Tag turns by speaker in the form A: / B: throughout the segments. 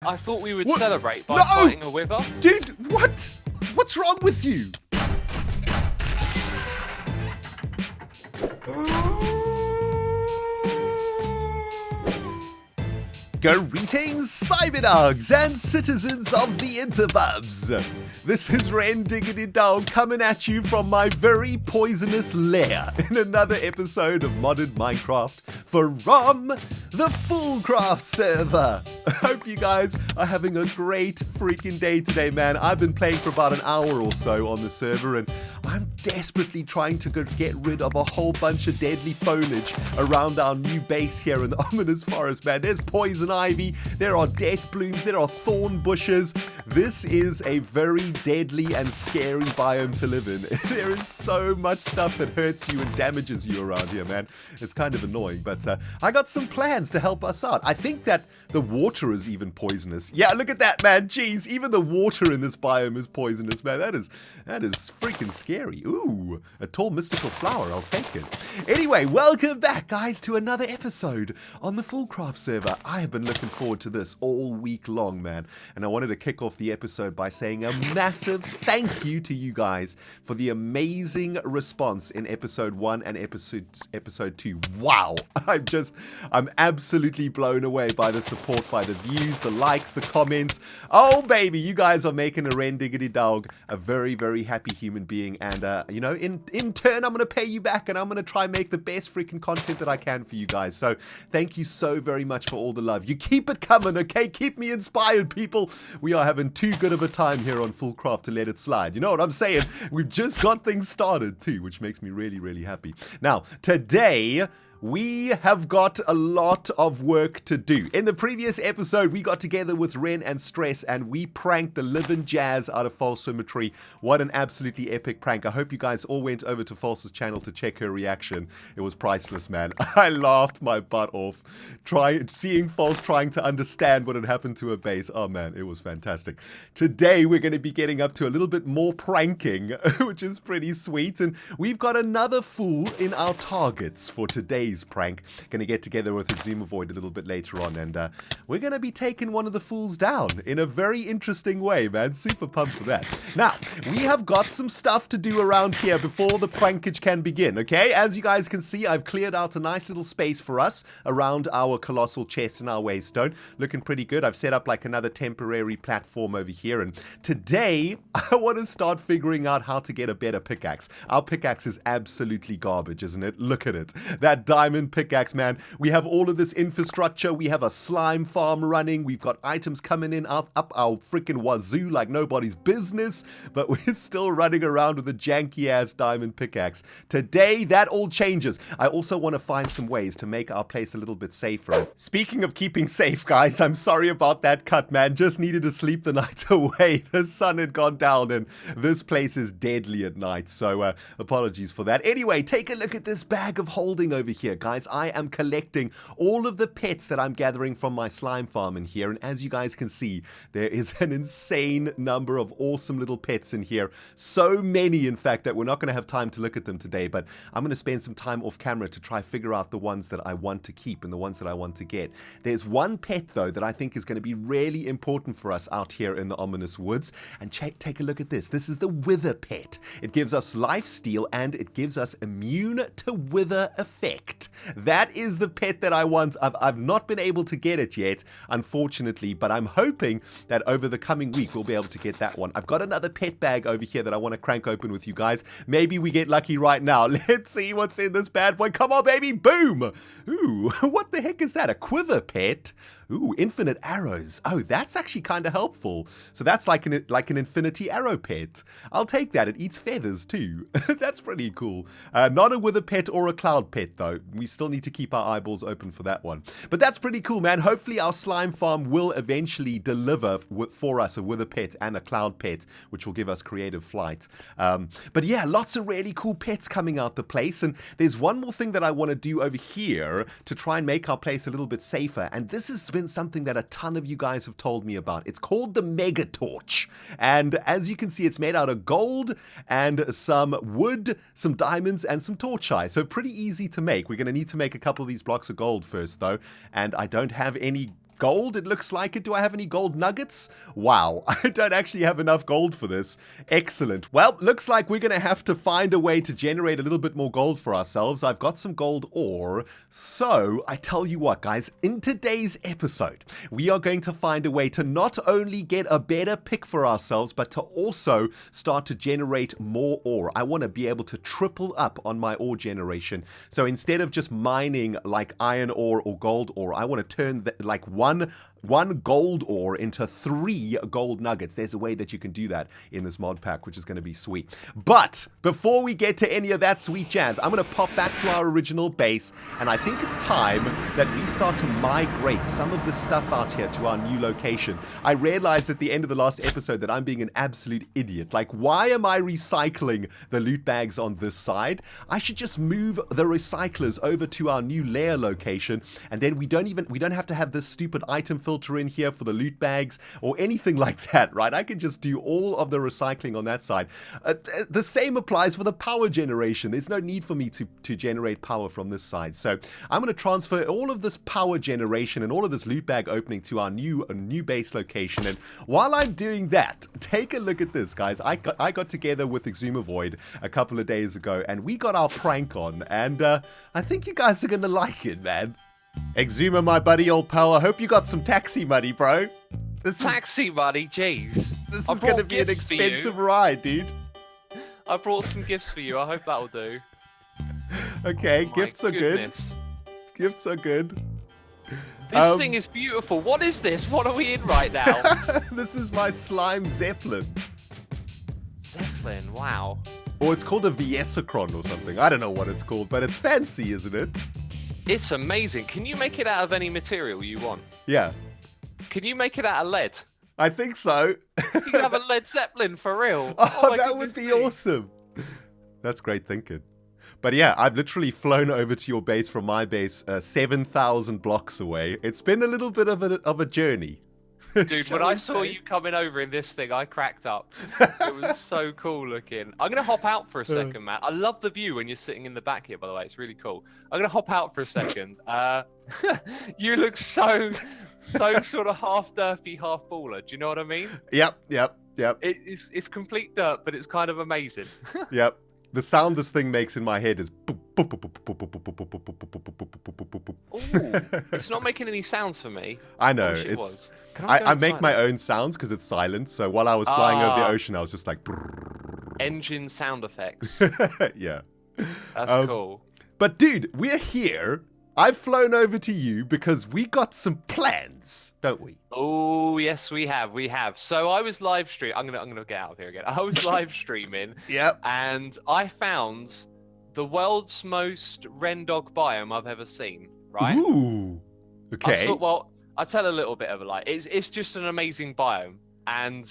A: I thought we would
B: What?
A: celebrate by
B: No!
A: fighting a wither.
B: Dude, what? What's wrong with you? Greetings, cyberdogs and citizens of the interwebs. This is ReNDoG coming at you from my very poisonous lair in another episode of modded Minecraft from the FoolCraft server. I hope you guys are having a great freaking day today, man. I've been playing for about an hour or so on the server, and I'm desperately trying to get rid of a whole bunch of deadly foliage around our new base here in the ominous forest, man. There's poison ivy, there are death blooms, there are thorn bushes. This is a very deadly and scary biome to live in. There is so much stuff that hurts you and damages you around here, man. It's kind of annoying, but I got some plans to help us out. I think that the water is even poisonous. Yeah, look at that, man. Jeez, even the water in this biome is poisonous, man. That is freaking scary. Ooh, a tall mystical flower. I'll take it. Anyway, welcome back, guys, to another episode on the FoolCraft server. I have been looking forward to this all week long, man. And I wanted to kick off the episode by saying a massive thank you to you guys for the amazing response in episode 1 and episode 2. Wow. I'm absolutely blown away by the support, by the views, the likes, the comments. Oh, baby, you guys are making a ReNDoG a very, very happy human being. And, you know, in turn, I'm going to pay you back, and I'm going to try and make the best freaking content that I can for you guys. So thank you so very much for all the love. You keep it coming, okay? Keep me inspired, people. We are having too good of a time here on FoolCraft to let it slide. You know what I'm saying? We've just got things started too, which makes me really, really happy. Now, today, we have got a lot of work to do. In the previous episode, we got together with Ren and Stress, and we pranked the living jazz out of False Symmetry. What an absolutely epic prank. I hope you guys all went over to False's channel to check her reaction. It was priceless, man. I laughed my butt off seeing False trying to understand what had happened to her base. Oh, man, it was fantastic. Today, we're going to be getting up to a little bit more pranking, which is pretty sweet. And we've got another fool in our targets for today. Prank. Going to get together with Exumavoid a little bit later on, and we're going to be taking one of the fools down in a very interesting way, man. Super pumped for that. Now, we have got some stuff to do around here before the prankage can begin, okay? As you guys can see, I've cleared out a nice little space for us around our colossal chest and our waystone. Looking pretty good. I've set up like another temporary platform over here, and today, I want to start figuring out how to get a better pickaxe. Our pickaxe is absolutely garbage, isn't it? Look at it. That diamond pickaxe, man. We have all of this infrastructure. We have a slime farm running. We've got items coming in up our freaking wazoo like nobody's business, but we're still running around with a janky ass diamond pickaxe. Today, that all changes. I also want to find some ways to make our place a little bit safer. Speaking of keeping safe, guys, I'm sorry about that cut, man. Just needed to sleep the night away. The sun had gone down, and this place is deadly at night, so apologies for that. Anyway, take a look at this bag of holding over here, guys. I am collecting all of the pets that I'm gathering from my slime farm in here, and as you guys can see, there is an insane number of awesome little pets in here. So many, in fact, that we're not going to have time to look at them today, but I'm going to spend some time off camera to try figure out the ones that I want to keep and the ones that I want to get. There's one pet, though, that I think is going to be really important for us out here in the ominous woods, and take a look at this. This is the wither pet. It gives us life steal, and it gives us immune to wither effect. That is the pet that I want. I've not been able to get it yet, unfortunately, but I'm hoping that over the coming week we'll be able to get that one. I've got another pet bag over here that I want to crank open with you guys. Maybe we get lucky right now. Let's see what's in this bad boy. Come on, baby. Boom. Ooh, what the heck is that? A quiver pet? Ooh, infinite arrows. Oh, that's actually kind of helpful. So that's like an infinity arrow pet. I'll take that. It eats feathers too. That's pretty cool. Not a wither pet or a cloud pet though. We still need to keep our eyeballs open for that one. But that's pretty cool, man. Hopefully our slime farm will eventually deliver for us a wither pet and a cloud pet, which will give us creative flight. But yeah, lots of really cool pets coming out the place. And there's one more thing that I want to do over here to try and make our place a little bit safer. And this has been something that a ton of you guys have told me about. It's called the Mega Torch, and as you can see, it's made out of gold and some wood, some diamonds, and some torchite. So pretty easy to make. We're going to need to make a couple of these blocks of gold first, though, and I don't have any gold. It looks like it. Do I have any gold nuggets? Wow, I don't actually have enough gold for this. Excellent. Well, looks like we're going to have to find a way to generate a little bit more gold for ourselves. I've got some gold ore. So I tell you what, guys, in today's episode, we are going to find a way to not only get a better pick for ourselves, but to also start to generate more ore. I want to be able to triple up on my ore generation. So instead of just mining like iron ore or gold ore, I want to turn like one gold ore into 3 gold nuggets. There's a way that you can do that in this mod pack, which is going to be sweet. But before we get to any of that sweet jazz, I'm going to pop back to our original base, and I think it's time that we start to migrate some of the stuff out here to our new location. I realized at the end of the last episode that I'm being an absolute idiot. Like, why am I recycling the loot bags on this side? I should just move the recyclers over to our new lair location, and then we don't have to have this stupid item filter in here for the loot bags or anything like that, right? I can just do all of the recycling on that side. The same applies for the power generation. There's no need for me to generate power from this side. So I'm going to transfer all of this power generation and all of this loot bag opening to our new base location. And while I'm doing that, take a look at this, guys. I got together with Exumavoid a couple of days ago, and we got our prank on, and I think you guys are going to like it, man. Exuma, my buddy, old pal, I hope you got some taxi money, bro.
A: Taxi money, jeez.
B: This is going to be an expensive ride, dude.
A: I brought some gifts for you. I hope that'll do.
B: Okay, gifts are good. Gifts are good.
A: This thing is beautiful. What is this? What are we in right now?
B: This is my slime Zeppelin.
A: Zeppelin, wow.
B: Or it's called a Viesacron or something. I don't know what it's called, but it's fancy, isn't it?
A: It's amazing. Can you make it out of any material you want?
B: Yeah.
A: Can you make it out of lead?
B: I think so.
A: You can have a lead Zeppelin for real.
B: Oh, that would be awesome. That's great thinking. But yeah, I've literally flown over to your base from my base 7,000 blocks away. It's been a little bit of a journey.
A: Dude, when I saw you coming over in this thing, I cracked up. It was so cool looking. I'm going to hop out for a second, Matt. I love the view when you're sitting in the back here, by the way. It's really cool. I'm going to hop out for a second. You look so sort of half dirty, half baller. Do you know what I mean?
B: Yep.
A: It's complete dirt, but it's kind of amazing.
B: Yep. The sound this thing makes in my head is...
A: Ooh, it's not making any sounds for me.
B: I know. It's. I make my own sounds because it's silent. So while I was flying over the ocean, I was just like...
A: Engine sound effects.
B: Yeah.
A: That's cool.
B: But dude, we're here. I've flown over to you because we got some plans, don't we?
A: Oh, yes, we have. So I was live streaming. I'm gonna get out of here again. I was live streaming.
B: Yep.
A: And I found the world's most ReNDoG biome I've ever seen. Right.
B: Ooh. Okay.
A: I'll tell a little bit of it. It's just an amazing biome, and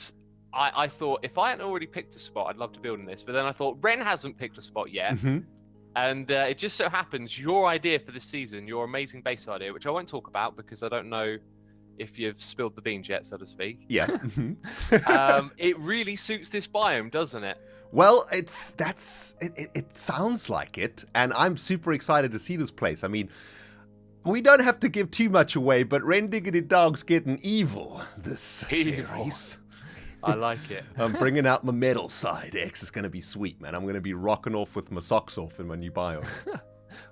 A: I thought if I hadn't already picked a spot, I'd love to build in this. But then I thought Ren hasn't picked a spot yet. Mm-hmm. And it just so happens your idea for this season, your amazing base idea, which I won't talk about because I don't know if you've spilled the beans yet, so to speak.
B: Yeah.
A: It really suits this biome, doesn't it?
B: Well, it sounds like it, and I'm super excited to see this place. I mean, we don't have to give too much away, but ReNDoG's getting evil this series.
A: I like it.
B: I'm bringing out my metal side. X is going to be sweet, man. I'm going to be rocking off with my socks off in my new biome.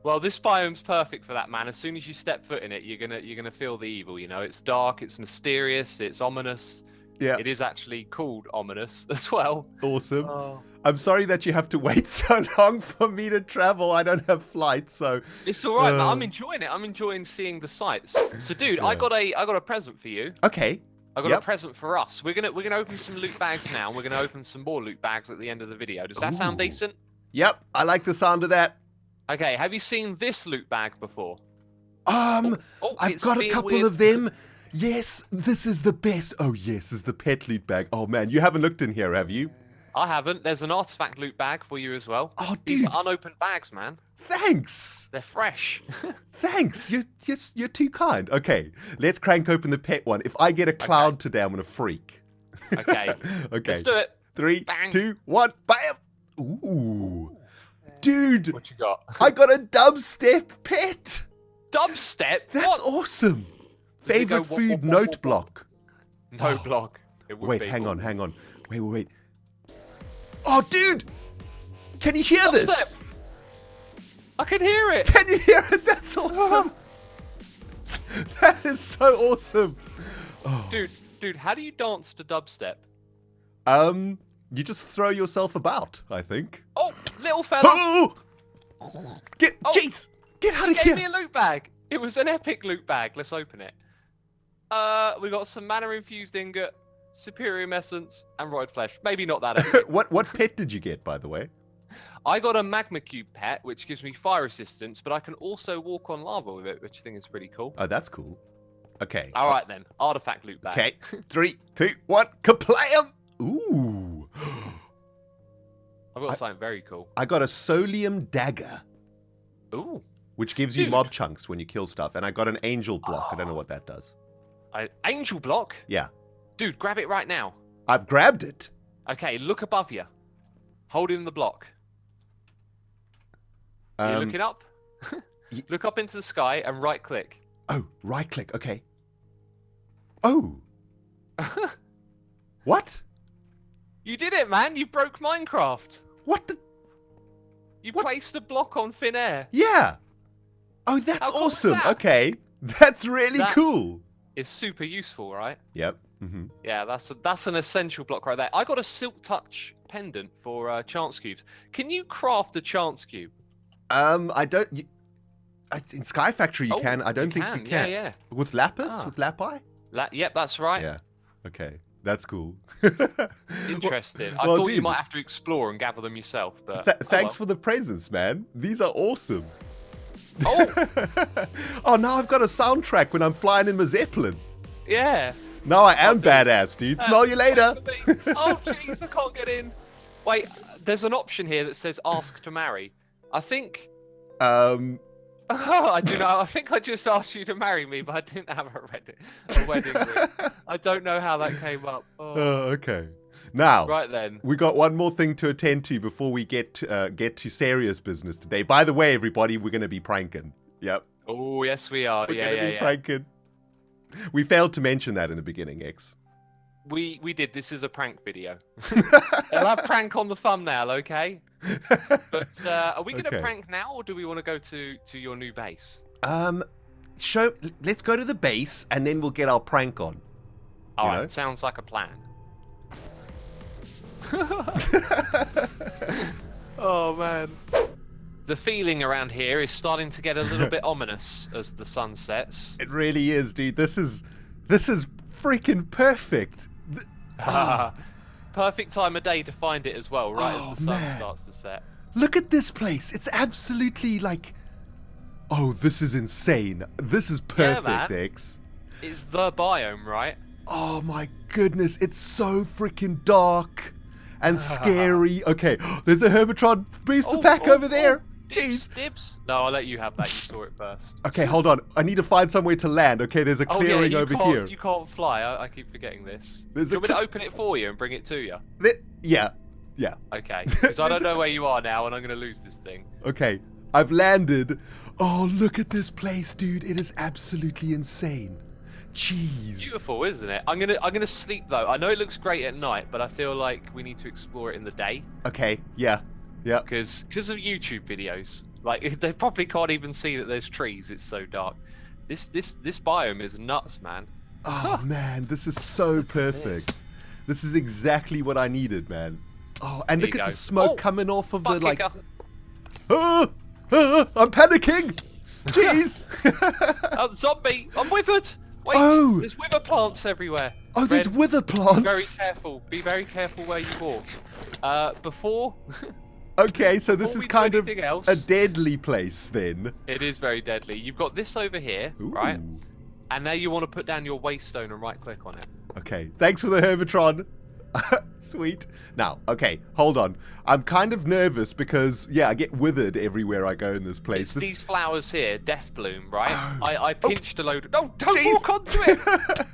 A: Well, this biome's perfect for that, man. As soon as you step foot in it, you're gonna feel the evil. You know, it's dark, it's mysterious, it's ominous. Yeah. It is actually called ominous as well.
B: Awesome. Oh. I'm sorry that you have to wait so long for me to travel. I don't have flights, so
A: it's all right. I'm enjoying it. I'm enjoying seeing the sights. So, dude, yeah. I got a present for you.
B: Okay.
A: I got a present for us. We're gonna open some loot bags now. And we're gonna open some more loot bags at the end of the video. Does that sound decent?
B: Yep, I like the sound of that.
A: Okay, have you seen this loot bag before?
B: I've got a couple of them. Yes, this is the best. Oh yes, this is the pet loot bag. Oh man, you haven't looked in here, have you?
A: I haven't. There's an artifact loot bag for you as well.
B: Oh, dude.
A: These are unopened bags, man.
B: Thanks.
A: They're fresh.
B: Thanks. You're too kind. Okay, let's crank open the pet one. If I get a cloud today, I'm gonna freak.
A: Okay.
B: Okay.
A: Let's do it.
B: 3, 2, 1, bam! Ooh. Dude.
A: What you got?
B: I got a dubstep pet.
A: Dubstep?
B: That's awesome.
A: Does it go
B: Favorite
A: wop,
B: food
A: wop, wop,
B: note
A: wop, wop?
B: block.
A: No block. It would
B: Wait,
A: be.
B: hang on. Wait. Oh, dude! Can you hear
A: What's
B: this?
A: I can hear it.
B: Can you hear it? That's awesome. That is so awesome. Oh.
A: Dude, how do you dance to dubstep?
B: You just throw yourself about, I think.
A: Oh, little fella.
B: Oh! Jeez! Get out of here!
A: Gave me a loot bag. It was an epic loot bag. Let's open it. We got some mana infused ingot, superior essence, and rotted flesh. Maybe not that epic.
B: What pet did you get, by the way?
A: I got a magma cube pet, which gives me fire resistance, but I can also walk on lava with it, which I think is pretty cool.
B: Oh, that's cool. Okay.
A: All right then, artifact loot bag.
B: Okay. 3, 2, 1, kaplam! Ooh.
A: I've got something very cool.
B: I got a solium dagger.
A: Ooh.
B: Which gives you
A: Dude.
B: mob chunks when you kill stuff. And I got an angel block. I don't know what that does.
A: Angel block?
B: Yeah.
A: Dude, grab it right now.
B: I've grabbed it.
A: Okay, look above you. Hold in the block. You're looking up? Look up into the sky and right click.
B: Oh, right click. Okay. Oh. What?
A: You did it, man. You broke Minecraft.
B: What the?
A: You placed a block on thin air.
B: Yeah. Oh, that's
A: How cool is
B: awesome.
A: that?
B: Okay. That's really cool.
A: It's super useful, right?
B: Yep. Mm-hmm.
A: Yeah, that's an essential block right there. I got a Silk Touch pendant for chance cubes. Can you craft a chance cube?
B: I don't. In Sky Factory you
A: Oh,
B: can. I don't think you can.
A: Yeah.
B: With lapis? With lapi?
A: Yep, that's right.
B: Yeah. Okay. That's cool.
A: Interesting.
B: Well,
A: I thought
B: dude,
A: you might have to explore and gather them yourself, but
B: thanks for the presents, man. These are awesome.
A: Oh,
B: Oh, now I've got a soundtrack when I'm flying in my Zeppelin.
A: yeah.
B: Now I am badass, dude. Smell you later.
A: Oh, jeez, I can't get in. Wait, there's an option here that says ask to marry. I think. I do know. I think I just asked you to marry me, but I didn't have a wedding ring. I don't know how that came up. Oh.
B: Okay. Now,
A: Right then.
B: we got one more thing to attend to before we get to serious business today. By the way, everybody, we're going to be pranking. Yep.
A: Oh, yes, we are.
B: We're
A: Yeah,
B: going to
A: yeah,
B: be
A: yeah.
B: pranking. We failed to mention that in the beginning, X.
A: We did. This is a prank video. I'll have prank on the thumbnail, okay? But are we going to
B: Okay.
A: prank now, or do we want to go to your new base?
B: Let's go to the base, and then we'll get our prank on.
A: All
B: You
A: right,
B: know?
A: sounds like a plan. Oh man. The feeling around here is starting to get a little bit ominous as the sun sets.
B: It really is, dude. This is freaking perfect.
A: Perfect time of day to find it as well, right
B: Oh,
A: as the sun
B: man.
A: starts to set.
B: Look at this place. It's absolutely like... Oh, this is insane. This is perfect,
A: man.
B: X.
A: It's the biome, right?
B: Oh my goodness, it's so freaking dark and scary. Okay, there's a Hermitron booster pack over there.
A: Dibs,
B: Jeez.
A: dibs. No, I'll let you have that. You saw it first.
B: Okay, hold on. I need to find somewhere to land. Okay, there's a
A: Oh,
B: clearing
A: yeah,
B: over
A: can't,
B: here.
A: You can't fly. I keep forgetting this.
B: There's
A: Do
B: a
A: you want me to open it for you and bring it to you?
B: Yeah.
A: Okay, because I don't know where you are now, and I'm going to lose this thing.
B: Okay, I've landed. Oh, look at this place, dude. It is absolutely insane. Jeez.
A: Beautiful, isn't it? I'm gonna sleep though. I know it looks great at night, but I feel like we need to explore it in the day
B: Okay, yeah.
A: because of YouTube videos. Like they probably can't even see that there's trees. It's so dark. This biome is nuts, man.
B: Oh man, this is so perfect. This is exactly what I needed, man. Oh, and
A: There
B: look
A: you
B: at
A: go.
B: the smoke
A: Oh,
B: coming off of the
A: Fuck
B: like.
A: it,
B: I'm panicking. Jeez.
A: oh, zombie! I'm withered. Wait,
B: Oh.
A: there's wither plants everywhere.
B: Oh, there's
A: Red,
B: wither
A: Be very
B: plants.
A: careful. Be very careful where you walk. Before
B: Okay, so this
A: Before
B: is
A: we do
B: kind of
A: anything else-
B: a deadly place then.
A: it is very deadly. You've got this over here, right?
B: Ooh.
A: And now you want to put down your waystone and right click on it.
B: Okay, thanks for the Hermitron. Sweet. Now, okay, hold on. I'm kind of nervous because, yeah, I get withered everywhere I go in this place.
A: It's these flowers here, Death Bloom, right?
B: Oh.
A: I pinched a load of... No, don't
B: Jeez.
A: walk onto it!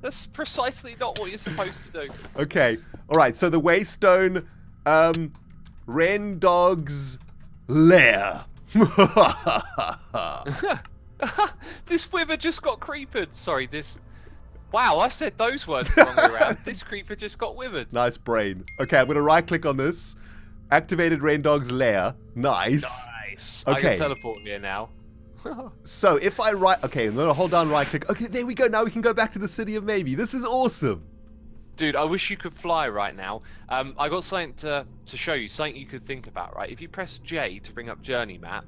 A: That's precisely not what you're supposed to do.
B: Okay, alright, so the Waystone, ReNDoG's lair.
A: This wither just got creepered. Sorry, this... Wow, I said those words the wrong way around. This creeper just got withered.
B: Nice brain. Okay, I'm going to right-click on this. Activated ReNDoG's lair. Nice.
A: Nice.
B: Okay.
A: I can teleport here now.
B: So if I okay, I'm going to hold down right-click. Okay, there we go. Now we can go back to the City of Maybe. This is awesome.
A: Dude, I wish you could fly right now. I got something to show you, something you could think about, right? If you press J to bring up journey map,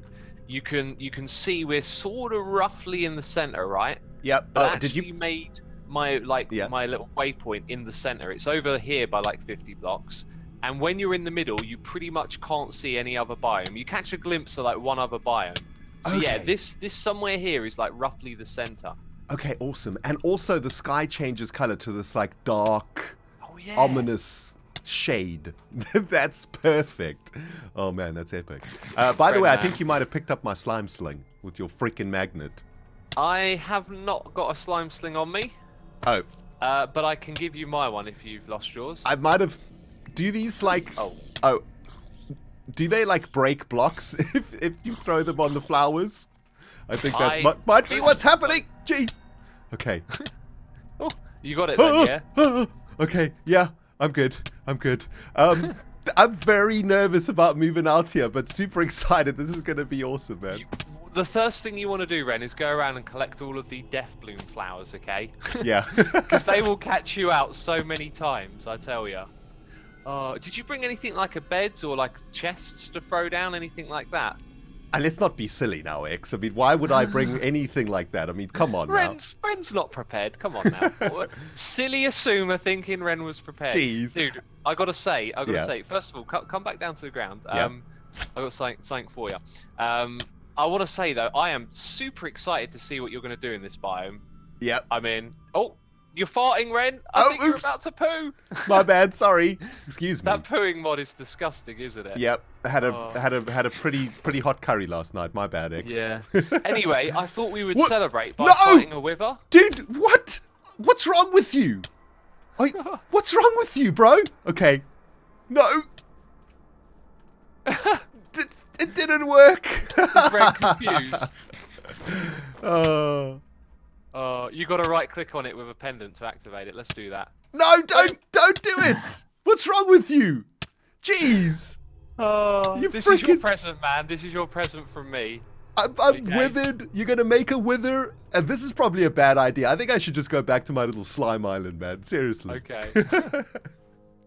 A: you can see we're sort of roughly in the center, right?
B: Yep.
A: Did you made my my little waypoint in the center? It's over here by like 50 blocks. And when you're in the middle, you pretty much can't see any other biome. You catch a glimpse of like one other biome. So yeah, this somewhere here is like roughly the center.
B: Okay, awesome. And also the sky changes color to this like dark,
A: yeah,
B: ominous shade. That's perfect. Oh man, that's epic. By the way, I think you might have picked up my slime sling with your freaking magnet.
A: I have not got a slime sling on me.
B: Oh.
A: But I can give you my one if you've lost yours.
B: I might have... Do these like... Oh. Do they like break blocks if you throw them on the flowers? I think that might be what's happening. Jeez. Okay.
A: Oh, you got it then, yeah?
B: Okay, yeah. I'm good. I'm good. I'm very nervous about moving out here, but super excited. This is going to be awesome, man.
A: The first thing you want to do, Ren, is go around and collect all of the death bloom flowers, okay?
B: Yeah.
A: Because they will catch you out so many times, I tell you. Did you bring anything like a bed or like chests to throw down, anything like that?
B: And let's not be silly now, X. I mean, why would I bring anything like that? I mean, come on now.
A: Ren's not prepared. Come on now. Silly assumer thinking Ren was prepared.
B: Jeez.
A: Dude, I gotta say, first of all, come back down to the ground. I got something for you. I want to say though, I am super excited to see what you're going to do in this biome.
B: Yep.
A: I mean, oh, you're farting, Ren. I think you're about to poo.
B: My bad. Sorry. Excuse me.
A: That pooing mod is disgusting, isn't it?
B: Yep. Had a pretty hot curry last night. My bad, X.
A: Yeah. Anyway, I thought we would celebrate by fighting a wither.
B: Dude, what? What's wrong with you? What's wrong with you, bro? Okay. No. It didn't work.
A: Ren confused. You got to right click on it with a pendant to activate it. Let's do that.
B: No, don't do it. What's wrong with you? Jeez.
A: This is your present, man. This is your present from me.
B: I'm withered. You're going to make a wither? And this is probably a bad idea. I think I should just go back to my little slime island, man. Seriously.
A: Okay.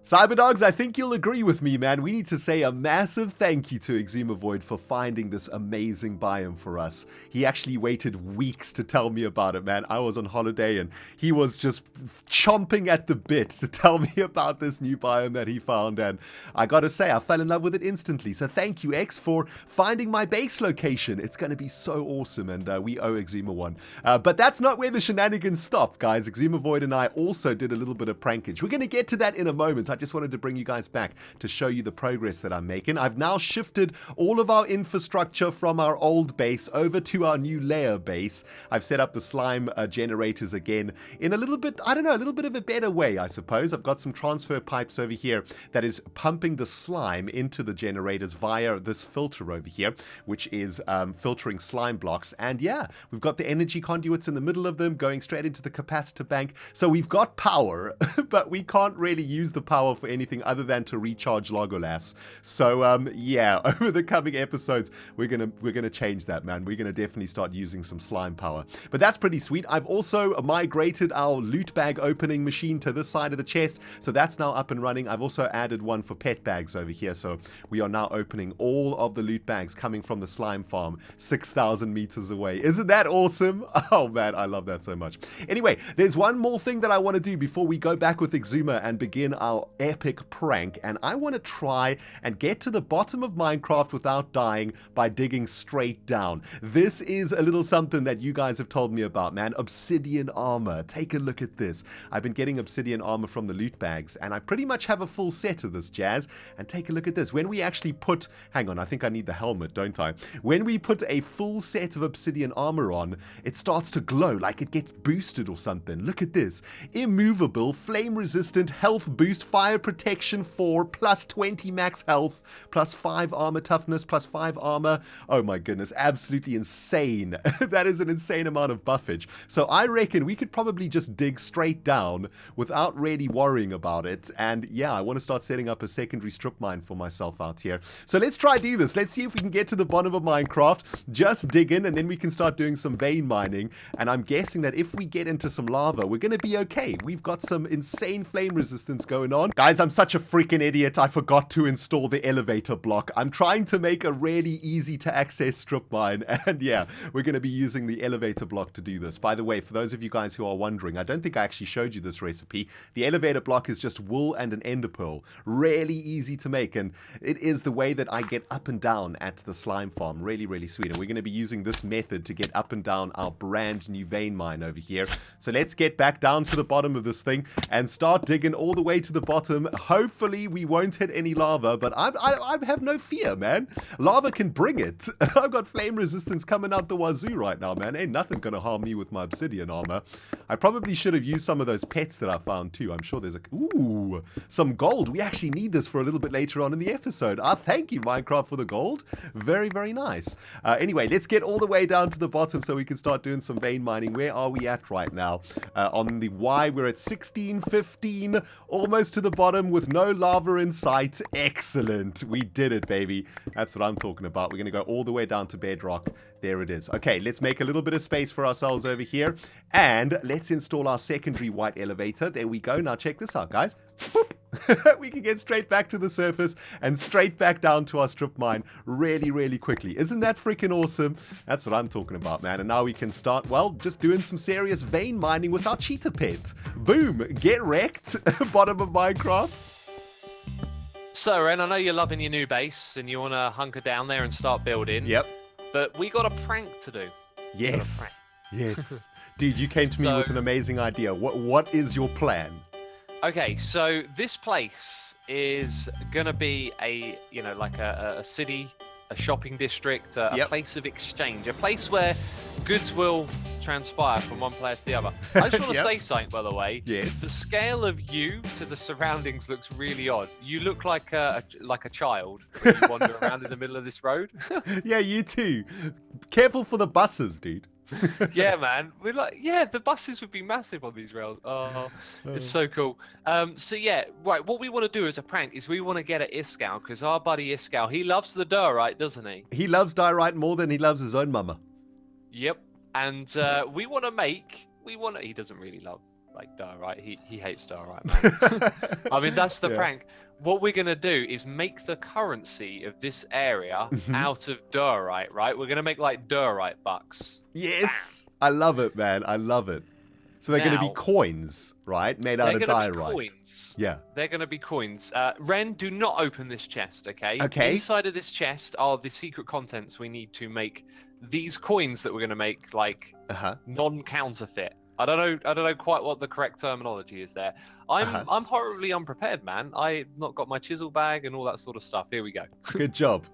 B: CyberDogs, I think you'll agree with me, man. We need to say a massive thank you to Exumavoid for finding this amazing biome for us. He actually waited weeks to tell me about it, man. I was on holiday and he was just chomping at the bit to tell me about this new biome that he found. And I gotta say, I fell in love with it instantly. So thank you, X, for finding my base location. It's gonna be so awesome, and we owe Exuma one. But that's not where the shenanigans stop, guys. Exumavoid and I also did a little bit of prankage. We're gonna get to that in a moment. I just wanted to bring you guys back to show you the progress that I'm making. I've now shifted all of our infrastructure from our old base over to our new layer base. I've set up the slime generators again in a little bit, I don't know, a little bit of a better way, I suppose. I've got some transfer pipes over here that is pumping the slime into the generators via this filter over here, which is filtering slime blocks. And yeah, we've got the energy conduits in the middle of them going straight into the capacitor bank. So we've got power, but we can't really use the power for anything other than to recharge Logolas. So yeah, over the coming episodes, we're gonna change that, man. We're gonna definitely start using some slime power. But that's pretty sweet. I've also migrated our loot bag opening machine to this side of the chest, so that's now up and running. I've also added one for pet bags over here, so we are now opening all of the loot bags coming from the slime farm 6,000 meters away. Isn't that awesome? Oh man, I love that so much. Anyway, there's one more thing that I want to do before we go back with Exuma and begin our epic prank, and I want to try and get to the bottom of Minecraft without dying by digging straight down. This is a little something that you guys have told me about, man. Obsidian armor. Take a look at this. I've been getting obsidian armor from the loot bags, and I pretty much have a full set of this jazz. And take a look at this. When we actually put, hang on, I think I need the helmet, don't I? When we put a full set of obsidian armor on, it starts to glow like it gets boosted or something. Look at this. Immovable, flame resistant, health boost, 5 fire protection 4, plus 20 max health, plus 5 armor toughness, plus 5 armor. Oh my goodness, absolutely insane. That is an insane amount of buffage. So I reckon we could probably just dig straight down without really worrying about it. And yeah, I want to start setting up a secondary strip mine for myself out here. So let's try do this. Let's see if we can get to the bottom of Minecraft, just dig in, and then we can start doing some vein mining. And I'm guessing that if we get into some lava, we're going to be okay. We've got some insane flame resistance going on. Guys, I'm such a freaking idiot. I forgot to install the elevator block. I'm trying to make a really easy to access strip mine. And yeah, we're going to be using the elevator block to do this. By the way, for those of you guys who are wondering, I don't think I actually showed you this recipe. The elevator block is just wool and an ender pearl. Really easy to make. And it is the way that I get up and down at the slime farm. Really, really sweet. And we're going to be using this method to get up and down our brand new vein mine over here. So let's get back down to the bottom of this thing and start digging all the way to the bottom. Hopefully we won't hit any lava, but I have no fear, man. Lava can bring it. I've got flame resistance coming out the wazoo right now, man. Ain't nothing gonna harm me with my obsidian armor. I probably should have used some of those pets that I found too. I'm sure there's ooh, some gold. We actually need this for a little bit later on in the episode. Thank you, Minecraft, for the gold. Very, very nice. Anyway, let's get all the way down to the bottom so we can start doing some vein mining. Where are we at right now? On the Y, we're at 16, 15, almost to the bottom with no lava in sight. Excellent. We did it, baby. That's what I'm talking about. We're going to go all the way down to bedrock. There it is. Okay, let's make a little bit of space for ourselves over here. And let's install our secondary white elevator. There we go. Now check this out, guys. Boop. We can get straight back to the surface and straight back down to our strip mine really, really quickly. Isn't that freaking awesome? That's what I'm talking about, man. And now we can start, well, just doing some serious vein mining with our cheetah pet. Boom. Get wrecked. Bottom of Minecraft.
A: So, Ren, I know you're loving your new base and you want to hunker down there and start building.
B: Yep.
A: But we got a prank to do.
B: Yes. Yes. Dude, you came to me with an amazing idea. What is your plan?
A: Okay, so this place is gonna be a, you know, like a city, a shopping district, a place of exchange, a place where goods will transpire from one player to the other. I just want to say something, by the way.
B: Yes.
A: The scale of you to the surroundings looks really odd. You look like a child when you wander around in the middle of this road.
B: Yeah, you too. Careful for the buses, dude.
A: Yeah, man. We're like, yeah, the buses would be massive on these rails. Oh, it's so cool. So yeah, right. What we want to do as a prank is we want to get at Iskall, because our buddy Iskall, he loves the diorite, doesn't he? He
B: loves diorite more than he loves his own mama.
A: Yep. And we want to make. He doesn't really love like diorite. He hates diorite, man. I mean, that's the prank. What we're going to do is make the currency of this area out of diorite, right? We're going to make like diorite bucks.
B: Yes. I love it, man. I love it. So they're going to be coins, right? Made out of diorite.
A: Coins.
B: Yeah.
A: They're going to be coins. Ren, do not open this chest, okay?
B: Okay.
A: Inside of this chest are the secret contents we need to make these coins that we're going to make like non-counterfeit. I don't know quite what the correct terminology is there. I'm horribly unprepared, man. I've not got my chisel bag and all that sort of stuff. Here we go.
B: Good job.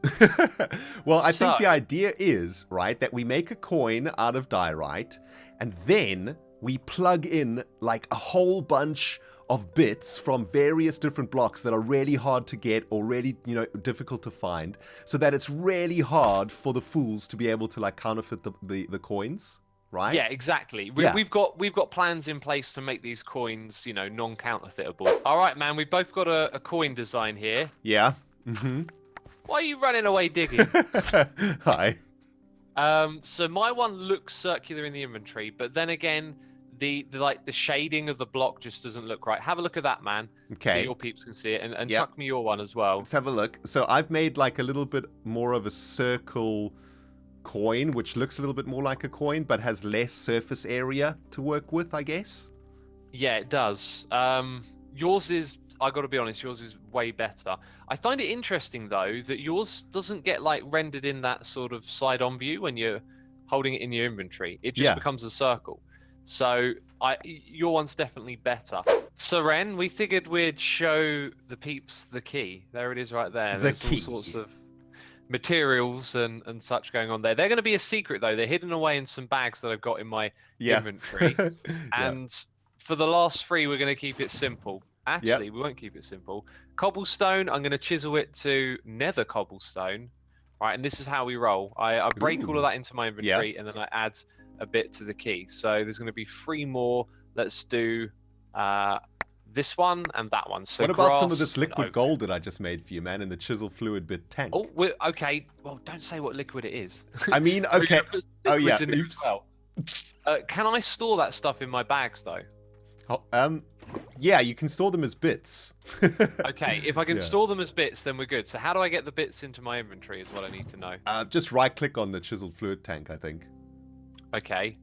B: Well, I think the idea is, right, that we make a coin out of diorite and then we plug in like a whole bunch of bits from various different blocks that are really hard to get or really, you know, difficult to find, so that it's really hard for the fools to be able to like counterfeit the coins. Right?
A: Yeah, exactly. We've got plans in place to make these coins, you know, non-counterfeitable. All right, man. We've both got a coin design here.
B: Yeah.
A: Why are you running away digging?
B: Hi.
A: So my one looks circular in the inventory, but then again, the shading of the block just doesn't look right. Have a look at that, man.
B: Okay.
A: So your peeps can see it, and chuck me your one as well.
B: Let's have a look. So I've made like a little bit more of a circle coin, which looks a little bit more like a coin, but has less surface area to work with, I guess.
A: Yeah, it does. Yours is, I got to be honest, yours is way better. I find it interesting though that yours doesn't get like rendered in that sort of side-on view when you're holding it in your inventory. It just becomes a circle. So your one's definitely better. So Ren, we figured we'd show the peeps the key. There it is right there. There's all sorts of materials and such going on there. They're going to be a secret though. They're hidden away in some bags that I've got in my inventory. And for the last 3, we're going to keep it simple. Actually, we won't keep it simple. Cobblestone, I'm going to chisel it to nether cobblestone. Right, and this is how we roll. I break all of that into my inventory, and then I add a bit to the key. So there's going to be 3 more. Let's do this one and that one. So
B: what about some of this liquid gold that I just made for you, man, in the chisel fluid bit tank?
A: Oh, okay. Well, don't say what liquid it is.
B: I mean, okay. Oh, yeah. Oops.
A: Well. Can I store that stuff in my bags, though?
B: Oh, yeah, you can store them as bits.
A: Okay, if I can store them as bits, then we're good. So how do I get the bits into my inventory is what I need to know.
B: Just right-click on the chiseled fluid tank, I think.
A: Okay.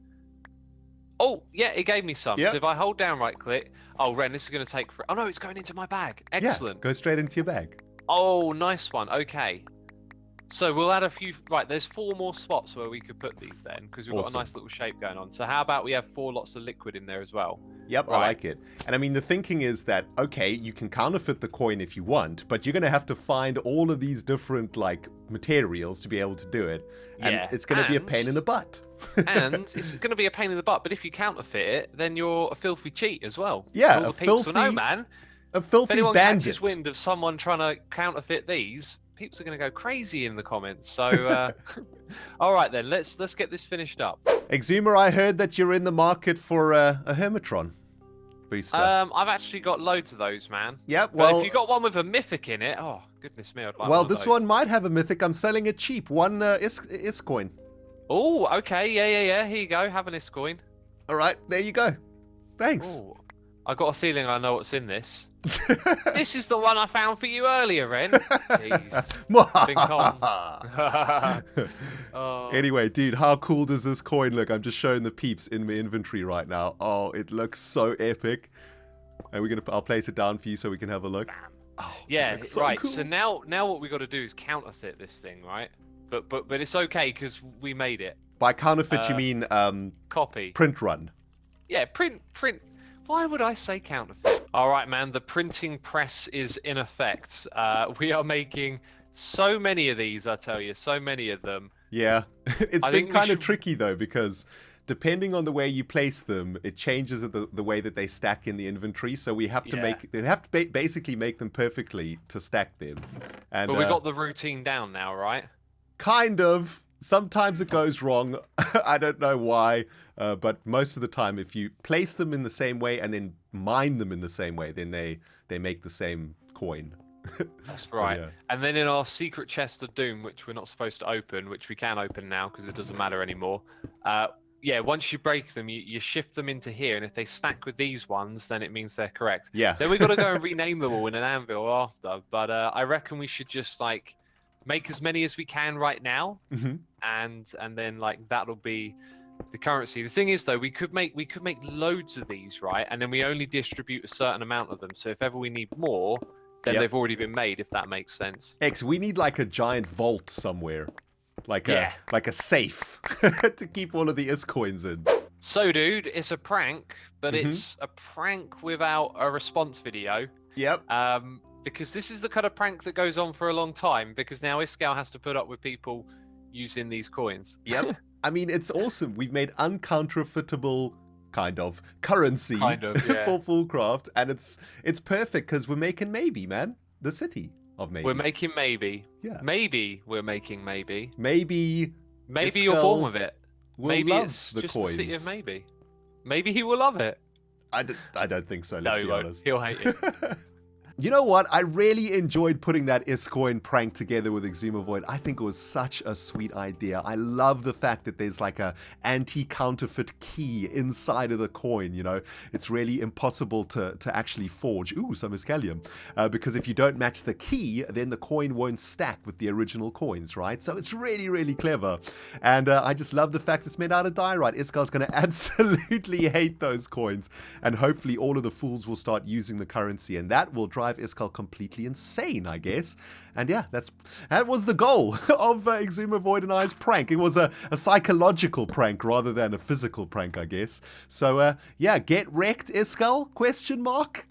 A: Oh, yeah, it gave me some.
B: Yep.
A: So if I hold down right-click... Oh, Ren, this is going to take... Oh, no, it's going into my bag. Excellent.
B: Yeah, go straight into your bag.
A: Oh, nice one. Okay. So we'll add a few... Right, there's 4 more spots where we could put these then, because we've got a nice little shape going on. So how about we have 4 lots of liquid in there as well?
B: Yep, right. I like it. And I mean, the thinking is that, okay, you can counterfeit the coin if you want, but you're going to have to find all of these different, like, materials to be able to do it. And it's going to be a pain in the butt.
A: And it's going to be a pain in the butt, but if you counterfeit it, then you're a filthy cheat as well.
B: Yeah,
A: all the peeps will know, man.
B: A filthy
A: if anyone
B: bandit.
A: catches wind of someone trying to counterfeit these, peeps are going to go crazy in the comments. So, all right then, let's get this finished up.
B: Exuma, I heard that you're in the market for a Hermitron.
A: I've actually got loads of those, man.
B: Yep. Well,
A: but if you got one with a mythic in it, oh goodness me, I'd like
B: well,
A: one of
B: this
A: those.
B: one might have a mythic. I'm selling it cheap. One is coin.
A: Oh, okay, yeah. Here you go. Have an Iskallium.
B: All right, there you go. Thanks.
A: Ooh, I got a feeling I know what's in this. This is the one I found for you earlier, Ren. Jeez.
B: Anyway, dude, how cool does this coin look? I'm just showing the peeps in my inventory right now. Oh, it looks so epic. And I'll place it down for you so we can have a look. Oh,
A: yeah,
B: so
A: right.
B: Cool.
A: So now what we got to do is counterfeit this thing, right? But it's okay because we made it.
B: By counterfeit, you mean
A: copy,
B: print run?
A: Yeah, print. Why would I say counterfeit? All right, man. The printing press is in effect. We are making so many of these. I tell you, so many of them.
B: Yeah, it's been kind of tricky though because depending on the way you place them, it changes the way that they stack in the inventory. So we have to basically make them perfectly to stack them. And,
A: but we got the routine down now, right?
B: Kind of. Sometimes it goes wrong. I don't know why, but most of the time, if you place them in the same way and then mine them in the same way, then they make the same coin.
A: That's right. Yeah. And then in our secret chest of doom, which we're not supposed to open, which we can open now because it doesn't matter anymore. Once you break them, you shift them into here, and if they stack with these ones, then it means they're correct.
B: Yeah.
A: Then we got to go and rename them all in an anvil after. But I reckon we should just like make as many as we can right now, and then like that'll be the currency. The thing is though, we could make loads of these, right? And then we only distribute a certain amount of them. So if ever we need more, then they've already been made, if that makes sense.
B: We need like a giant vault somewhere. Like a safe to keep all of the coins in.
A: So dude, it's a prank, but it's a prank without a response video.
B: Yep.
A: Because this is the kind of prank that goes on for a long time, because now Iskal has to put up with people using these coins.
B: Yep. I mean, it's awesome. We've made uncounterfeitable kind of currency for FoolCraft, and it's perfect because we're making maybe, man, the city of maybe.
A: We're making maybe.
B: Yeah.
A: Maybe we're making maybe.
B: Maybe
A: you're born with it.
B: Maybe
A: it's
B: the
A: just
B: coins.
A: the city of maybe. Maybe he will love it.
B: I don't think so. Let's be honest.
A: He'll hate it.
B: You know what? I really enjoyed putting that Iskallium prank together with Exumavoid. I think it was such a sweet idea. I love the fact that there's like a anti-counterfeit key inside of the coin, you know? It's really impossible to actually forge. Ooh, some Iskallium. Because if you don't match the key, then the coin won't stack with the original coins, right? So it's really, really clever. And I just love the fact it's made out of diorite. Iskal's going to absolutely hate those coins. And hopefully all of the fools will start using the currency, and that will drive Iskal completely insane, I guess. And yeah, that was the goal of Xisumavoid and I's prank. It was a psychological prank rather than a physical prank, I guess. So yeah, get wrecked, Iskal? Question mark.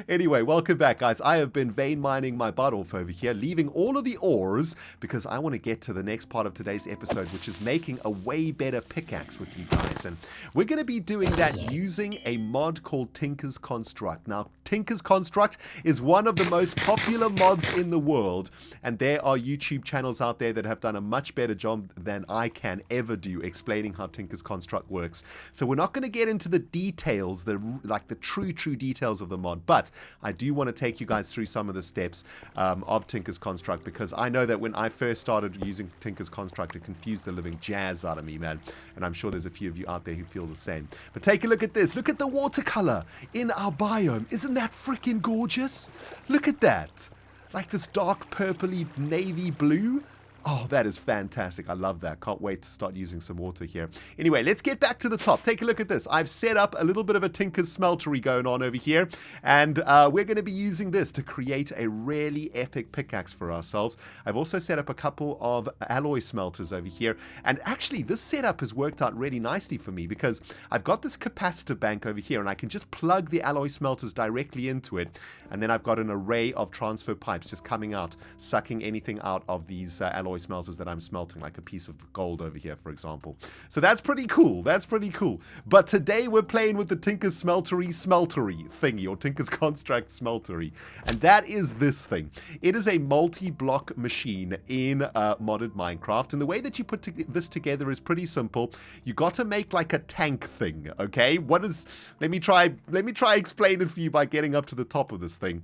B: Anyway, welcome back, guys. I have been vein mining my butt off over here, leaving all of the ores because I want to get to the next part of today's episode, which is making a way better pickaxe with you guys. And we're going to be doing that using a mod called Tinker's Construct. Now, Tinker's Construct is one of the most popular mods in the world, and there are YouTube channels out there that have done a much better job than I can ever do explaining how Tinker's Construct works. So we're not going to get into the details, the true details of the mod, but I do want to take you guys through some of the steps of Tinker's Construct, because I know that when I first started using Tinker's Construct, it confused the living jazz out of me, man, and I'm sure there's a few of you out there who feel the same. But take a look at this. Look at the watercolor in our biome. Isn't that freaking gorgeous? Look at that. Like this dark purpley navy blue. Oh, that is fantastic. I love that. Can't wait to start using some water here. Anyway, let's get back to the top. Take a look at this. I've set up a little bit of a Tinker's Smeltery going on over here, and we're going to be using this to create a really epic pickaxe for ourselves. I've also set up a couple of alloy smelters over here, and actually this setup has worked out really nicely for me because I've got this capacitor bank over here, and I can just plug the alloy smelters directly into it, and then I've got an array of transfer pipes just coming out, sucking anything out of these alloy smelters that I'm smelting, like a piece of gold over here, for example. So that's pretty cool. That's pretty cool. But today we're playing with the Tinker's Smeltery thingy, or Tinker's Construct Smeltery. And that is this thing. It is a multi-block machine in modded Minecraft. And the way that you put this together is pretty simple. You got to make like a tank thing, okay? Let me try explain it for you by getting up to the top of this thing.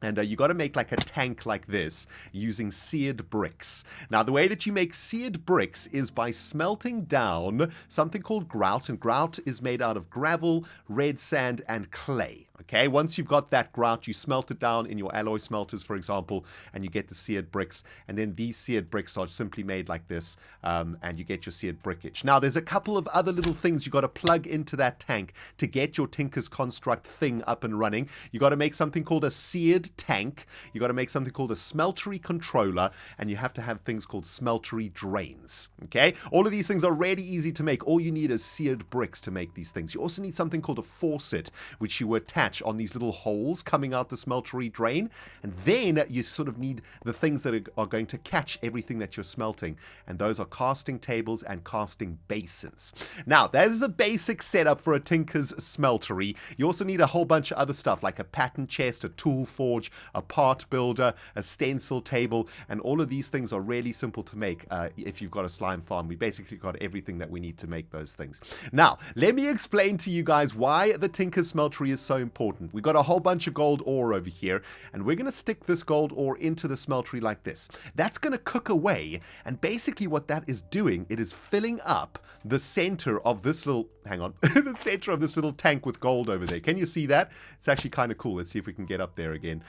B: And you got to make like a tank like this using seared bricks. Now, the way that you make seared bricks is by smelting down something called grout. And grout is made out of gravel, red sand, and clay. Okay, once you've got that grout, you smelt it down in your alloy smelters, for example, and you get the seared bricks. And then these seared bricks are simply made like this, and you get your seared brickage. Now, there's a couple of other little things you got to plug into that tank to get your Tinker's Construct thing up and running. You got to make something called a seared tank. You got to make something called a smeltery controller, and you have to have things called smeltery drains. Okay, all of these things are really easy to make. All you need is seared bricks to make these things. You also need something called a faucet, which you attach on these little holes coming out the smeltery drain, and then you sort of need the things that are going to catch everything that you're smelting, and those are casting tables and casting basins. Now, that is a basic setup for a Tinker's Smeltery. You also need a whole bunch of other stuff like a pattern chest, a tool forge, a part builder, a stencil table, and all of these things are really simple to make if you've got a slime farm. We basically got everything that we need to make those things. Now, let me explain to you guys why the Tinker's Smeltery is so important. We've got a whole bunch of gold ore over here, and we're going to stick this gold ore into the smeltery like this. That's going to cook away, and basically what that is doing, it is filling up the center of this little, the center of this little tank with gold over there. Can you see that? It's actually kind of cool. Let's see if we can get up there again.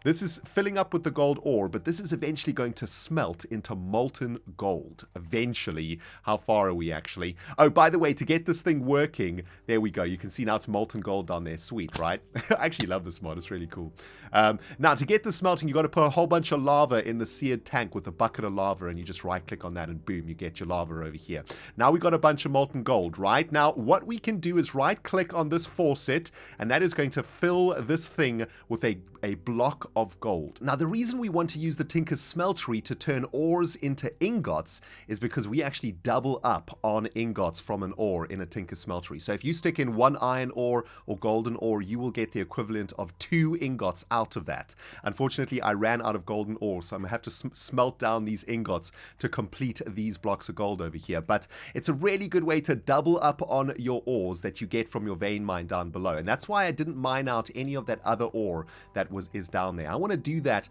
B: This is filling up with the gold ore, but this is eventually going to smelt into molten gold. Eventually. How far are we actually? Oh, by the way, to get this thing working, there we go. You can see now it's molten gold down there. Sweet, right? I actually love this mod. It's really cool. Now, to get this smelting, you got to put a whole bunch of lava in the seared tank with a bucket of lava, and you just right-click on that, and boom, you get your lava over here. Now we got a bunch of molten gold, right? Now, what we can do is right-click on this faucet, and that is going to fill this thing with a block of gold. Now, the reason we want to use the Tinker's Smeltery to turn ores into ingots is because we actually double up on ingots from an ore in a Tinker's Smeltery. So if you stick in 1 iron ore or golden ore, you will get the equivalent of 2 ingots out of that. Unfortunately, I ran out of golden ore, so I'm going to have to smelt down these ingots to complete these blocks of gold over here. But it's a really good way to double up on your ores that you get from your vein mine down below. And that's why I didn't mine out any of that other ore that is down there. I want to do that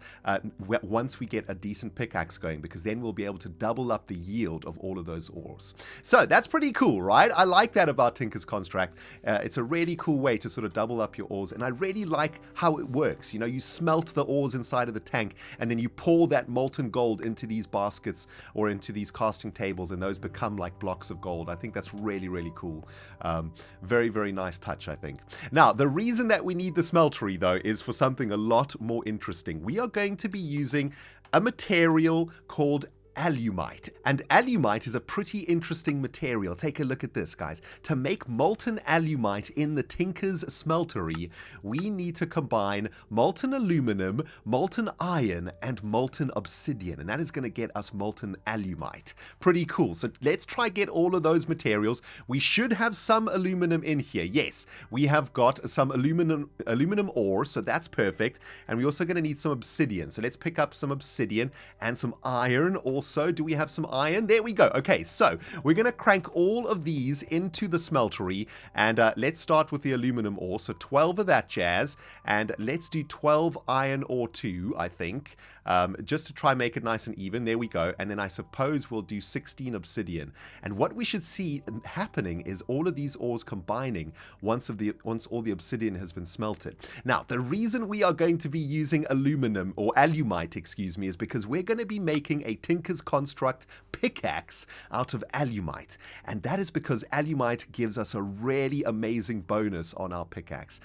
B: once we get a decent pickaxe going, because then we'll be able to double up the yield of all of those ores. So that's pretty cool, right? I like that about Tinker's Construct. It's a really cool way to sort of double up your ores, and I really like how it works. You know, you smelt the ores inside of the tank, and then you pour that molten gold into these baskets or into these casting tables, and those become like blocks of gold. I think that's really, really cool. Very, very nice touch, I think. Now, the reason that we need the smeltery, though, is for something a lot more interesting. We are going to be using a material called Allumite. And Allumite is a pretty interesting material. Take a look at this, guys. To make molten Allumite in the Tinker's Smeltery, we need to combine molten aluminum, molten iron, and molten obsidian. And that is going to get us molten Allumite. Pretty cool. So let's try get all of those materials. We should have some aluminum in here. Yes, we have got some aluminum ore, so that's perfect. And we're also going to need some obsidian. So let's pick up some obsidian and some iron also. Do we have some iron? There we go. Okay, so we're going to crank all of these into the smeltery, and let's start with the aluminum ore. So 12 of that jazz, and let's do 12 iron ore too, I think, just to try and make it nice and even. There we go. And then I suppose we'll do 16 obsidian. And what we should see happening is all of these ores combining once all the obsidian has been smelted. Now, the reason we are going to be using aluminum, or Allumite, excuse me, is because we're going to be making a Tinker's Construct pickaxe out of Allumite. And that is because Allumite gives us a really amazing bonus on our pickaxe.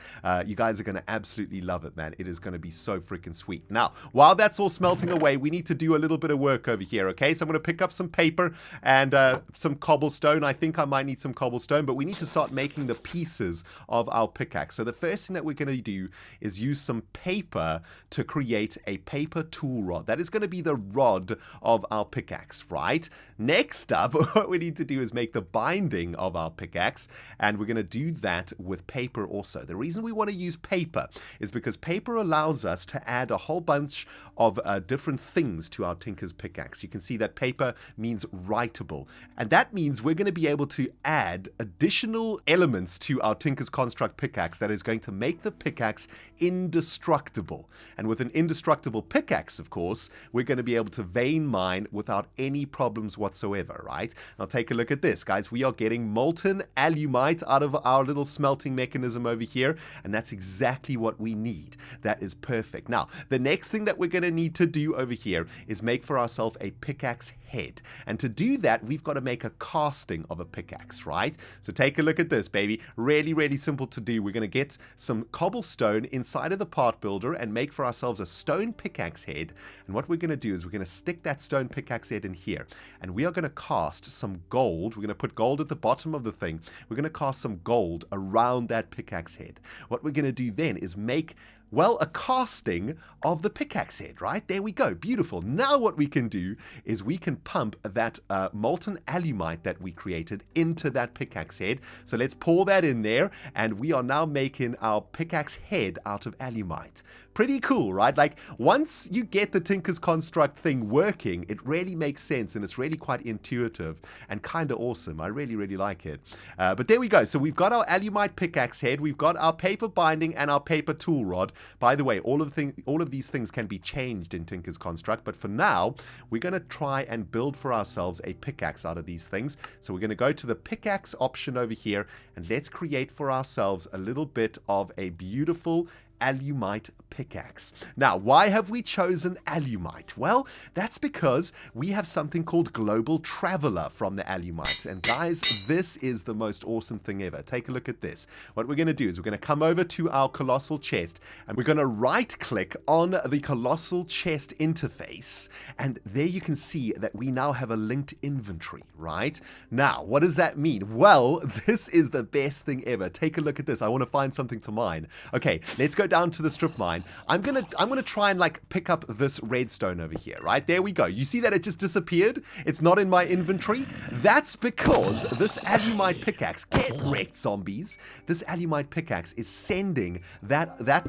B: You guys are going to absolutely love it, man. It is going to be so freaking sweet. Now, while that's all smelting away, we need to do a little bit of work over here, okay? So I'm going to pick up some paper and some cobblestone. I think I might need some cobblestone, but we need to start making the pieces of our pickaxe. So the first thing that we're going to do is use some paper to create a paper tool rod. That is going to be the rod of our pickaxe, right? Next up, what we need to do is make the binding of our pickaxe, and we're going to do that with paper also. The reason we want to use paper is because paper allows us to add a whole bunch of different things to our Tinker's pickaxe. You can see that paper means writable, and that means we're going to be able to add additional elements to our Tinker's Construct pickaxe that is going to make the pickaxe indestructible. And with an indestructible pickaxe, of course, we're going to be able to vein mine without any problems whatsoever, right? Now take a look at this, guys. We are getting molten Allumite out of our little smelting mechanism over here, and that's exactly what we need. That is perfect. Now, the next thing that we're going to need to do over here is make for ourselves a pickaxe head. And to do that, we've got to make a casting of a pickaxe, right? So take a look at this, baby. Really, really simple to do. We're going to get some cobblestone inside of the part builder and make for ourselves a stone pickaxe head. And what we're going to do is we're going to stick that stone pickaxe head in here. And we are going to cast some gold. We're going to put gold at the bottom of the thing. We're going to cast some gold around that pickaxe head. What we're going to do then is make, well, a casting of the pickaxe head, right? There we go. Beautiful. Now what we can do is we can pump that molten Allumite that we created into that pickaxe head. So let's pour that in there, and we are now making our pickaxe head out of Allumite. Pretty cool, right? Like, once you get the Tinker's Construct thing working, it really makes sense, and it's really quite intuitive and kind of awesome. I really, really like it. But there we go. So we've got our Allumite pickaxe head, we've got our paper binding and our paper tool rod. By the way, all of these things can be changed in Tinker's Construct, but for now, we're going to try and build for ourselves a pickaxe out of these things. So we're going to go to the pickaxe option over here, and let's create for ourselves a little bit of a beautiful Allumite pickaxe. Now, why have we chosen Allumite? Well, that's because we have something called Global Traveler from the Allumite. And guys, this is the most awesome thing ever. Take a look at this. What we're going to do is we're going to come over to our Colossal Chest, and we're going to right-click on the Colossal Chest interface. And there you can see that we now have a linked inventory, right? Now, what does that mean? Well, this is the best thing ever. Take a look at this. I want to find something to mine. Okay, let's go down to the strip mine. I'm gonna try and like pick up this redstone over here, right? There we go. You see that it just disappeared? It's not in my inventory. That's because this Allumite pickaxe, get wrecked, zombies. This Allumite pickaxe is sending that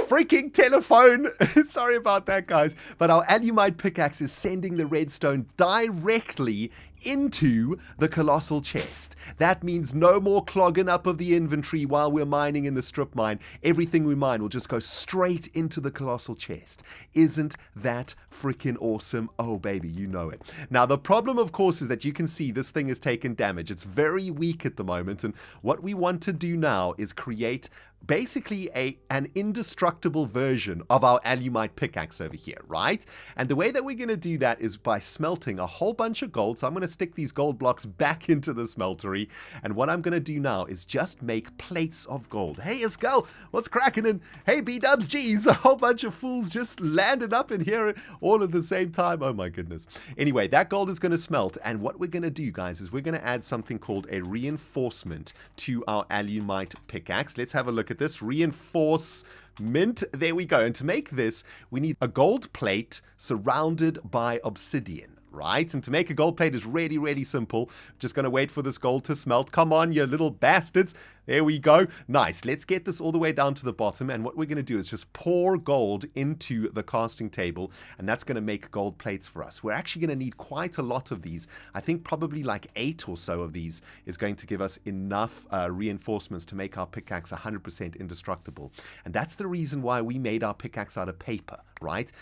B: freaking telephone. Sorry about that, guys. But our Allumite pickaxe is sending the redstone directly into the Colossal Chest. That means no more clogging up of the inventory while we're mining in the strip mine. Everything we mine will just go straight into the Colossal Chest. Isn't that freaking awesome? Oh, baby, you know it. Now, the problem, of course, is that you can see this thing has taken damage. It's very weak at the moment, and what we want to do now is create basically an indestructible version of our Allumite pickaxe over here, right? And the way that we're going to do that is by smelting a whole bunch of gold. So I'm going to stick these gold blocks back into the smeltery. And what I'm going to do now is just make plates of gold. Hey, Iskal, what's cracking? And hey, B-dubs, geez, a whole bunch of fools just landed up in here all at the same time. Oh my goodness. Anyway, that gold is going to smelt. And what we're going to do, guys, is we're going to add something called a reinforcement to our Allumite pickaxe. Let's have a look at this. Reinforcement. There we go. And to make this, we need a gold plate surrounded by obsidian, right? And to make a gold plate is really, really simple. Just going to wait for this gold to smelt. Come on, you little bastards. There we go. Nice. Let's get this all the way down to the bottom. And what we're going to do is just pour gold into the casting table. And that's going to make gold plates for us. We're actually going to need quite a lot of these. I think probably like 8 or so of these is going to give us enough reinforcements to make our pickaxe 100% indestructible. And that's the reason why we made our pickaxe out of paper, right?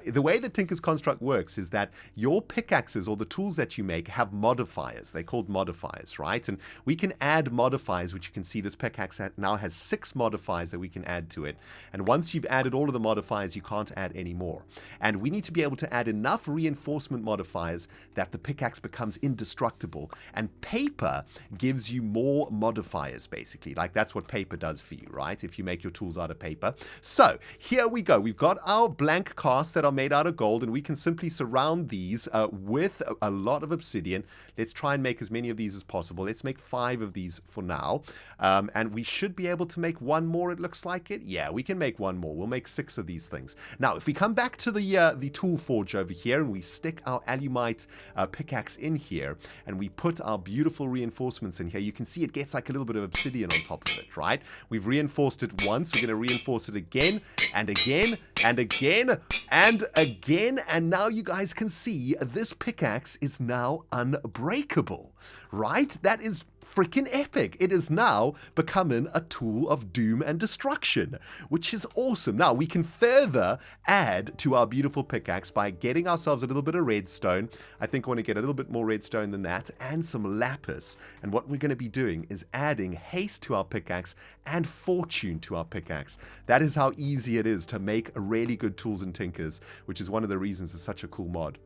B: The way that Tinker's Construct works is that your pickaxes or the tools that you make have modifiers. They're called modifiers, right? And we can add modifiers, which you can see this pickaxe now has 6 modifiers that we can add to it. And once you've added all of the modifiers, you can't add any more. And we need to be able to add enough reinforcement modifiers that the pickaxe becomes indestructible. And paper gives you more modifiers, basically. Like that's what paper does for you, right? If you make your tools out of paper. So here we go. We've got our blank casts that are made out of gold, and we can simply surround these with a lot of obsidian. Let's try and make as many of these as possible. Let's make 5 of these for now. And we should be able to make 1 more, it looks like it. Yeah, we can make 1 more. We'll make 6 of these things. Now, if we come back to the tool forge over here and we stick our Allumite pickaxe in here and we put our beautiful reinforcements in here, you can see it gets like a little bit of obsidian on top of it, right? We've reinforced it once. We're going to reinforce it again and again and again and again. And now you guys can see this pickaxe is now unbreakable, right? That is freaking epic. It is now becoming a tool of doom and destruction, which is awesome. Now we can further add to our beautiful pickaxe by getting ourselves a little bit of redstone. I think I want to get a little bit more redstone than that and some lapis. And what we're going to be doing is adding haste to our pickaxe and fortune to our pickaxe. That is how easy it is to make really good tools and tinkers, which is one of the reasons it's such a cool mod.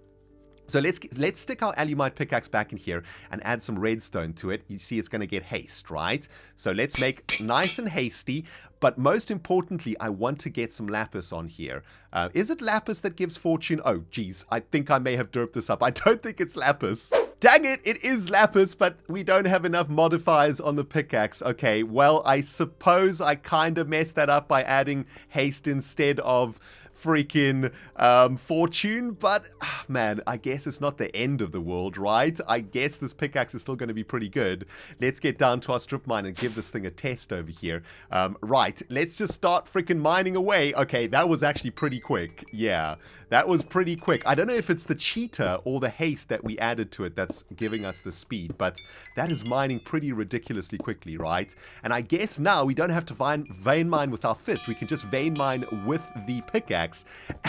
B: So let's stick our Allumite pickaxe back in here and add some redstone to it. You see it's going to get haste, right? So let's make nice and hasty. But most importantly, I want to get some lapis on here. Is it lapis that gives fortune? Oh, geez. I think I may have derped this up. I don't think it's lapis. Dang it, it is lapis, but we don't have enough modifiers on the pickaxe. Okay, well, I suppose I kind of messed that up by adding haste instead of freaking fortune, but man, I guess it's not the end of the world, right? I guess this pickaxe is still going to be pretty good. Let's get down to our strip mine and give this thing a test over here. Right, let's just start freaking mining away. Okay, that was actually pretty quick. Yeah, that was pretty quick. I don't know if it's the cheater or the haste that we added to it that's giving us the speed, but that is mining pretty ridiculously quickly, right? And I guess now we don't have to vein mine with our fist. We can just vein mine with the pickaxe.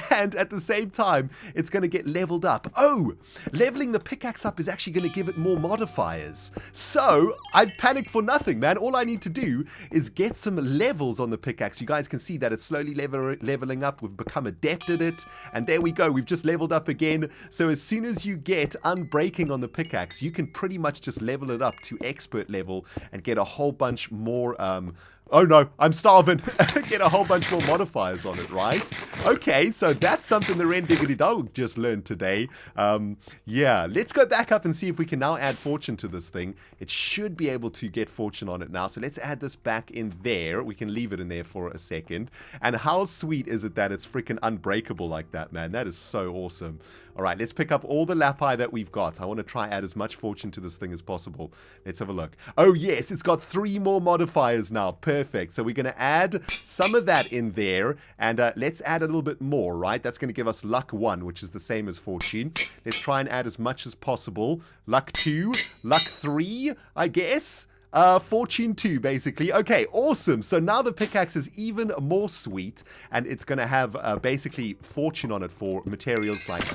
B: And at the same time, it's going to get leveled up. Oh, leveling the pickaxe up is actually going to give it more modifiers. So I panicked for nothing, man. All I need to do is get some levels on the pickaxe. You guys can see that it's slowly leveling up. We've become adept at it. And there we go. We've just leveled up again. So as soon as you get unbreaking on the pickaxe, you can pretty much just level it up to expert level and get a whole bunch more oh no, I'm starving. Get a whole bunch more modifiers on it, right? Okay, so that's something the ReNDoG just learned today. Yeah, let's go back up and see if we can now add fortune to this thing. It should be able to get fortune on it now. So let's add this back in there. We can leave it in there for a second. And how sweet is it that it's freaking unbreakable like that, man? That is so awesome. All right, let's pick up all the lapi that we've got. I want to try add as much fortune to this thing as possible. Let's have a look. Oh, yes, it's got 3 more modifiers now. Perfect. So we're going to add some of that in there. And let's add a little bit more, right? That's going to give us luck 1, which is the same as fortune. Let's try and add as much as possible. Luck 2, luck 3, I guess. Fortune 2, basically. Okay, awesome. So now the pickaxe is even more sweet, and it's going to have basically fortune on it for materials like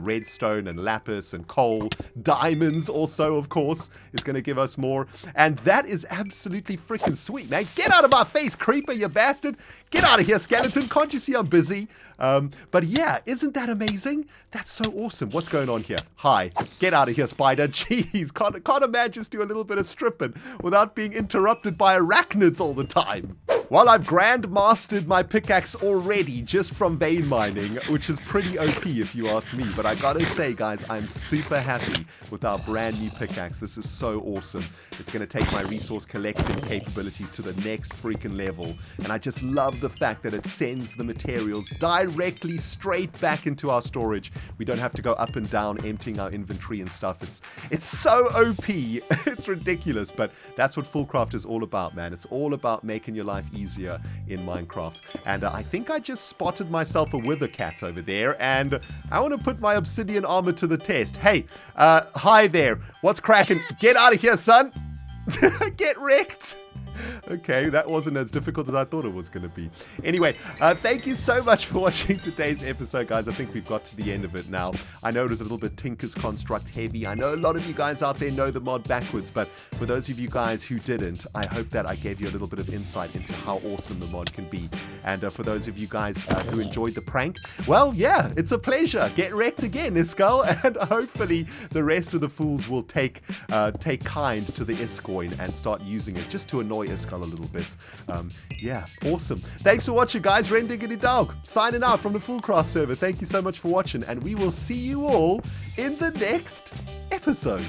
B: redstone and lapis and coal. Diamonds also, of course, is going to give us more. And that is absolutely freaking sweet, man. Get out of my face, creeper, you bastard. Get out of here, skeleton. Can't you see I'm busy? But yeah, isn't that amazing? That's so awesome. What's going on here? Hi. Get out of here, spider. Jeez, can't a man just do a little bit of stripping without being interrupted by arachnids all the time? Well, I've grandmastered my pickaxe already just from vein mining, which is pretty OP if you ask me. But I gotta say, guys, I'm super happy with our brand new pickaxe. This is so awesome. It's gonna take my resource collecting capabilities to the next freaking level. And I just love the fact that it sends the materials directly straight back into our storage. We don't have to go up and down emptying our inventory and stuff. It's so OP. It's ridiculous, but that's what FoolCraft is all about, man. It's all about making your life easier in Minecraft. And I think I just spotted myself a wither cat over there, and I want to put my obsidian armor to the test. Hey, hi there. What's cracking? Get out of here, son. Get wrecked. Okay, that wasn't as difficult as I thought it was going to be. Anyway, thank you so much for watching today's episode, guys. I think we've got to the end of it now. I know it was a little bit Tinker's Construct heavy. I know a lot of you guys out there know the mod backwards, but for those of you guys who didn't, I hope that I gave you a little bit of insight into how awesome the mod can be. And for those of you guys who enjoyed the prank, well, yeah, it's a pleasure. Get wrecked again, Iskall, and hopefully the rest of the fools will take kind to the Iscoin and start using it just to annoy Iskall a little bit. Yeah, awesome. Thanks for watching, guys. ReNDoG signing out from the FoolCraft server. Thank you so much for watching, and we will see you all in the next episode.